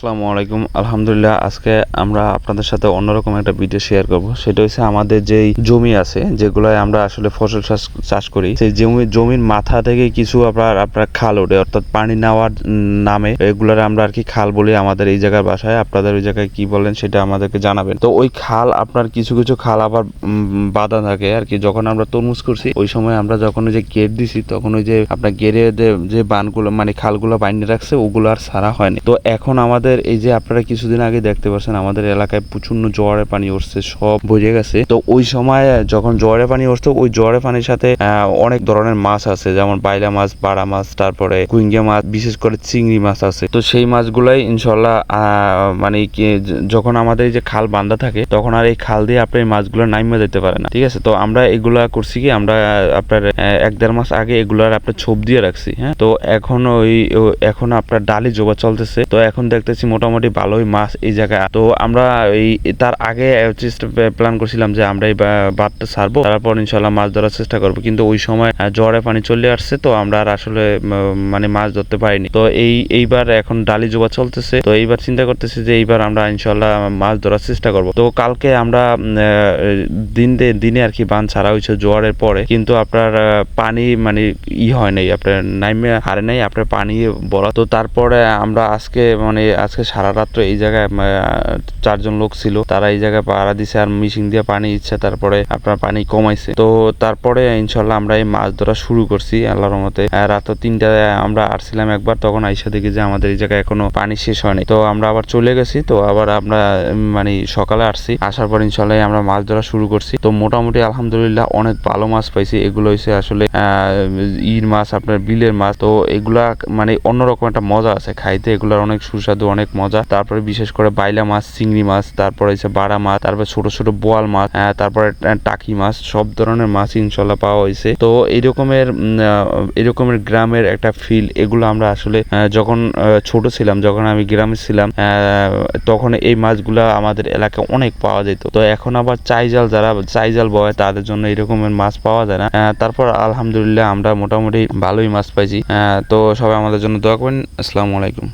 আসসালামু আলাইকুম। আলহামদুলিল্লাহ, আজকে আমরা আপনাদের সাথে অন্যরকম একটা ভিডিও শেয়ার করব। সেটা হচ্ছে আমাদের যেই জমি আছে, যেগুলোয় আমরা আসলে ফসল চাষ করি, সেই জমির মাথা থেকে কিছু আপনার খাল ওঠে, অর্থাৎ পানি নেওয়ার নামে এগুলার আমরা আর কি খাল বলি আমাদের এই জায়গার ভাষায়। আপনাদের ওই জায়গায় কি বলেন সেটা আমাদেরকে জানাবেন। তো ওই খাল, আপনার কিছু কিছু খাল আবার বাঁধা থাকে আর কি। যখন আমরা তরমুজ করছি ওই সময় আমরা যখন ওই যে গেট দিছি, তখন ওই যে আপনার গেরে যে বানগুলো মানে খালগুলো বাইন্ধে রাখছে ওগুলো আর সারা হয়নি। তো এখন আমাদের এই যে আপনারা কিছুদিন আগে দেখতে পাচ্ছেন আমাদের এলাকায় প্রচন্ড জোয়ারের পানি উঠছে, সব বুঝে গেছে। তো ওই সময় যখন জোয়ারের পানি উঠছে, ওই জোয়ারের পানির সাথে অনেক ধরনের মাছ আছে, যেমন বাইলা মাছ, বাড়া মাছ, তারপরে কুইঙ্গা মাছ, বিশেষ করে চিংড়ি মাছ আছে। তো সেই মাছগুলাই ইনশাল্লাহ মানে কি যখন আমাদের এই যে খাল বান্ধা থাকে, তখন আর এই খাল দিয়ে আপনি এই মাছগুলো নামিয়ে দিতে পারে না, ঠিক আছে। তো আমরা এগুলা করছি কি, আমরা আপনার 1-1.5 মাস আগে এগুলার আপনার ছোপ দিয়ে রাখছি। হ্যাঁ, তো এখন আপনার ডালি জোবা চলতেছে। তো এখন দেখতেছি মোটামুটি ভালোই মাছ এই জায়গায়। তো আমরা তার আগে প্ল্যান করছিলাম যে আমরা এই বাঁধটা ছাড়বো, তারপর ইনশাল্লাহ মাছ ধরার চেষ্টা করবো, কিন্তু ওই সময় জ্বরে পানি চলে আসছে, তো আমরা আর আসলে মানে মাছ ধরতে পারিনি। তো এইবার এখন ডালি জোবা চলতেছে, তো এইবার চিন্তা করতেছি যে এইবার আমরা ইনশাল্লাহ মাছ ধরার চেষ্টা করবো। তো কালকে আমরা দিনে আর কি বাঁধ ছাড়া হয়েছে জোয়ারের পরে, কিন্তু আপনার পানি মানে হয় নাই, আপনার নাইমে হারে নাই আপনার পানি বড়া। তো তারপরে আমরা আজকে সারা রাত্র এই জায়গায় 4 জন লোক ছিল, তারা এই জায়গায় পাহারা দিছে আর মিশিং দিয়ে পানি ইচ্ছে, তারপরে আপনার পানি কমাইছে। তো তারপরে ইনশাল্লাহ আমরা এই মাছ ধরা শুরু করছি আল্লাহর রহমতে। রাত 3টায় আমরা আসছিলাম একবার, তখন আইসা দেখি যে আমাদের এই জায়গায় এখনো পানি শেষ হয়নি। তো আমরা আবার চলে গেছি। তো আবার আমরা মানে সকালে আসছি, আসার পর ইনশাল্লাহ আমরা মাছ ধরা শুরু করছি। তো মোটামুটি আলহামদুলিল্লাহ অনেক ভালো মাছ পাইছি। এগুলো হচ্ছে আসলে মাছ, আপনার বিলের মাছ। তো এগুলা মানে অন্যরকম একটা মজা আছে খাইতে, এগুলার অনেক সুস্বাদু, অনেক মজা। তারপরে বিশেষ করে বাইলা মাছ, চিংড়ি মাছ, তারপরে হচ্ছে বাড়া মাছ, তারপরে ছোট ছোট বোয়াল মাছ, তারপরে টাকি মাছ, সব ধরনের মাছ ইনশাল্লাহ পাওয়া হয়েছে। তো এরকমের গ্রামের একটা ফিল, এগুলো আমরা আসলে যখন ছোট ছিলাম, যখন আমি গ্রামে ছিলাম, তখন এই মাছগুলা আমাদের এলাকায় অনেক পাওয়া যেত। তো এখন আবার যারা চাইজাল বয়, তাদের জন্য এরকমের মাছ পাওয়া যায় না। তারপর আলহামদুলিল্লাহ আমরা মোটামুটি ভালোই মাছ পাইছি। তো সবাই আমাদের জন্য দোয়া করেন। আসসালামু আলাইকুম।